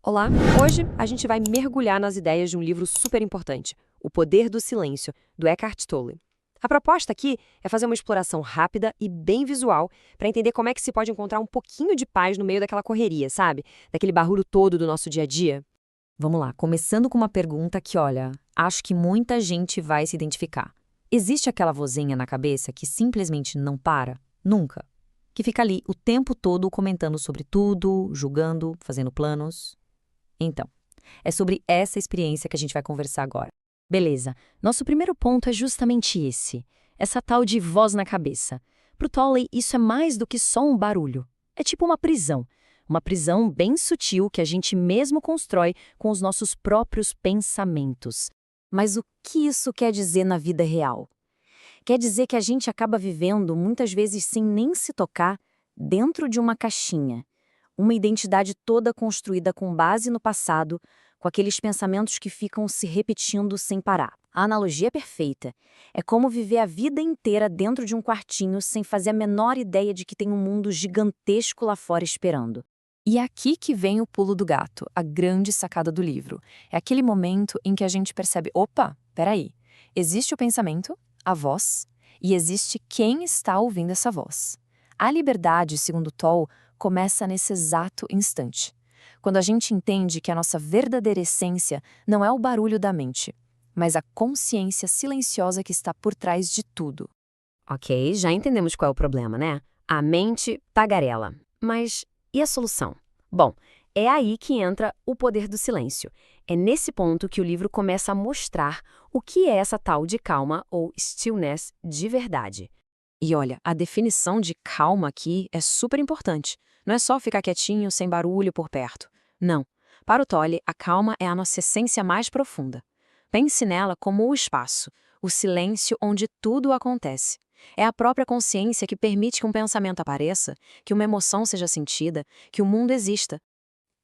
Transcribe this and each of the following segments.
Olá! Hoje a gente vai mergulhar nas ideias de um livro super importante, O Poder do Silêncio, do Eckhart Tolle. A proposta aqui é fazer uma exploração rápida e bem visual para entender como é que se pode encontrar um pouquinho de paz no meio daquela correria, sabe? Daquele barulho todo do nosso dia a dia. Vamos lá, começando com uma pergunta que, olha, acho que muita gente vai se identificar. Existe aquela vozinha na cabeça que simplesmente não para? Nunca. Que fica ali o tempo todo comentando sobre tudo, julgando, fazendo planos? Então, é sobre essa experiência que a gente vai conversar agora. Beleza, nosso primeiro ponto é justamente esse, essa tal de voz na cabeça. Pro Tolley, isso é mais do que só um barulho. É tipo uma prisão bem sutil que a gente mesmo constrói com os nossos próprios pensamentos. Mas o que isso quer dizer na vida real? Quer dizer que a gente acaba vivendo, muitas vezes sem nem se tocar, dentro de uma caixinha. Uma identidade toda construída com base no passado, com aqueles pensamentos que ficam se repetindo sem parar. A analogia é perfeita. É como viver a vida inteira dentro de um quartinho sem fazer a menor ideia de que tem um mundo gigantesco lá fora esperando. E é aqui que vem o pulo do gato, a grande sacada do livro. É aquele momento em que a gente percebe, opa, peraí, existe o pensamento, a voz, e existe quem está ouvindo essa voz. A liberdade, segundo Toll, começa nesse exato instante. Quando a gente entende que a nossa verdadeira essência não é o barulho da mente, mas a consciência silenciosa que está por trás de tudo. Ok, já entendemos qual é o problema, né? A mente tagarela. Mas e a solução? Bom, é aí que entra o poder do silêncio. É nesse ponto que o livro começa a mostrar o que é essa tal de calma ou stillness de verdade. E olha, a definição de calma aqui é super importante. Não é só ficar quietinho, sem barulho por perto. Não. Para o Tolle, a calma é a nossa essência mais profunda. Pense nela como o espaço, o silêncio onde tudo acontece. É a própria consciência que permite que um pensamento apareça, que uma emoção seja sentida, que o mundo exista.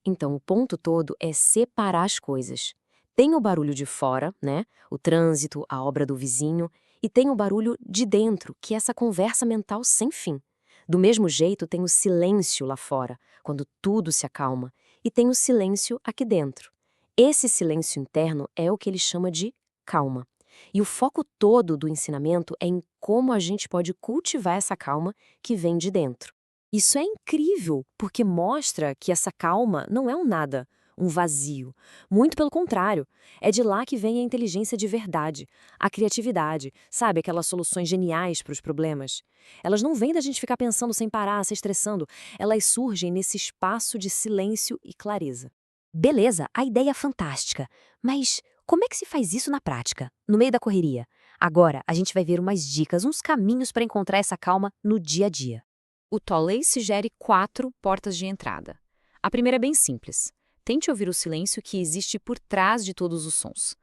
Então, o ponto todo é separar as coisas. Tem o barulho de fora, né? O trânsito, a obra do vizinho, e tem o barulho de dentro, que é essa conversa mental sem fim. Do mesmo jeito, tem o silêncio lá fora, quando tudo se acalma, e tem o silêncio aqui dentro. Esse silêncio interno é o que ele chama de calma. E o foco todo do ensinamento é em como a gente pode cultivar essa calma que vem de dentro. Isso é incrível, porque mostra que essa calma não é um nada, um vazio. Muito pelo contrário, é de lá que vem a inteligência de verdade, a criatividade, sabe, aquelas soluções geniais para os problemas. Elas não vêm da gente ficar pensando sem parar, se estressando, elas surgem nesse espaço de silêncio e clareza. Beleza, a ideia é fantástica, mas como é que se faz isso na prática, no meio da correria? Agora, a gente vai ver umas dicas, uns caminhos para encontrar essa calma no dia a dia. O Tolley sugere 4 portas de entrada. A primeira é bem simples. Tente ouvir o silêncio que existe por trás de todos os sons.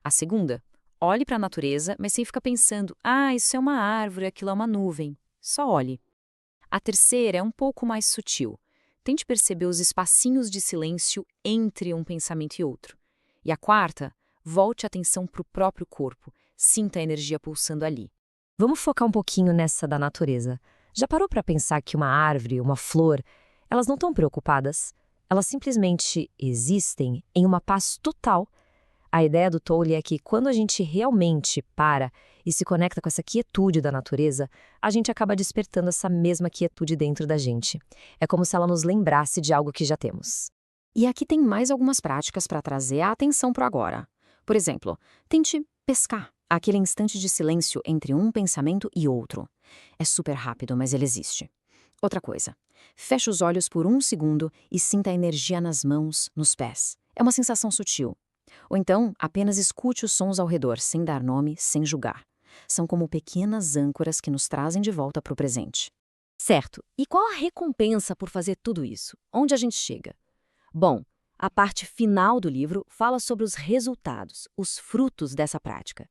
A segunda, olhe para a natureza, mas sem ficar pensando, isso é uma árvore, aquilo é uma nuvem. Só olhe. A terceira é um pouco mais sutil. Tente perceber os espacinhos de silêncio entre um pensamento e outro. E a quarta, volte a atenção para o próprio corpo. Sinta a energia pulsando ali. Vamos focar um pouquinho nessa da natureza. Já parou para pensar que uma árvore, uma flor, elas não estão preocupadas? Elas simplesmente existem em uma paz total. A ideia do Tolle é que quando a gente realmente para e se conecta com essa quietude da natureza, a gente acaba despertando essa mesma quietude dentro da gente. É como se ela nos lembrasse de algo que já temos. E aqui tem mais algumas práticas para trazer a atenção para o agora. Por exemplo, tente pescar aquele instante de silêncio entre um pensamento e outro. É super rápido, mas ele existe. Outra coisa, feche os olhos por um segundo e sinta a energia nas mãos, nos pés. É uma sensação sutil. Ou então, apenas escute os sons ao redor, sem dar nome, sem julgar. São como pequenas âncoras que nos trazem de volta para o presente. Certo. E qual a recompensa por fazer tudo isso? Onde a gente chega? Bom, a parte final do livro fala sobre os resultados, os frutos dessa prática.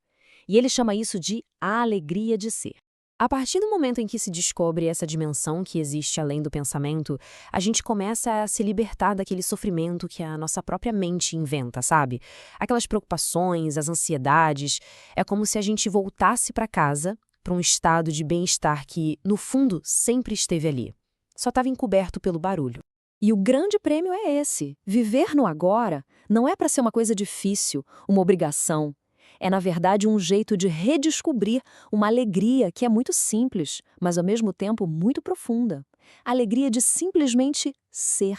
E ele chama isso de a alegria de ser. A partir do momento em que se descobre essa dimensão que existe além do pensamento, a gente começa a se libertar daquele sofrimento que a nossa própria mente inventa, sabe? Aquelas preocupações, as ansiedades. É como se a gente voltasse para casa, para um estado de bem-estar que, no fundo, sempre esteve ali. Só estava encoberto pelo barulho. E o grande prêmio é esse. Viver no agora não é para ser uma coisa difícil, uma obrigação. É, na verdade, um jeito de redescobrir uma alegria que é muito simples, mas ao mesmo tempo muito profunda. A alegria de simplesmente ser.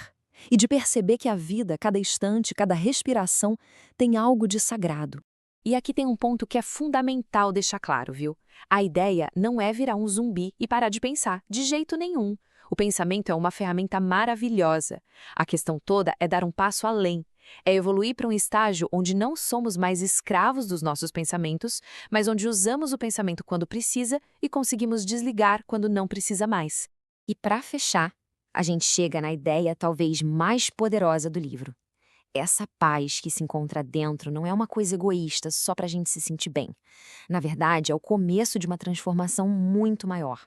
E de perceber que a vida, cada instante, cada respiração, tem algo de sagrado. E aqui tem um ponto que é fundamental deixar claro, viu? A ideia não é virar um zumbi e parar de pensar, de jeito nenhum. O pensamento é uma ferramenta maravilhosa. A questão toda é dar um passo além. É evoluir para um estágio onde não somos mais escravos dos nossos pensamentos, mas onde usamos o pensamento quando precisa e conseguimos desligar quando não precisa mais. E para fechar, a gente chega na ideia talvez mais poderosa do livro. Essa paz que se encontra dentro não é uma coisa egoísta só para a gente se sentir bem. Na verdade, é o começo de uma transformação muito maior.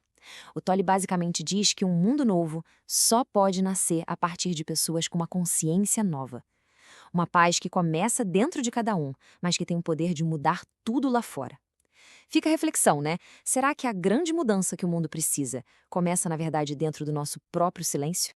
O Tolle basicamente diz que um mundo novo só pode nascer a partir de pessoas com uma consciência nova. Uma paz que começa dentro de cada um, mas que tem o poder de mudar tudo lá fora. Fica a reflexão, né? Será que a grande mudança que o mundo precisa começa, na verdade, dentro do nosso próprio silêncio?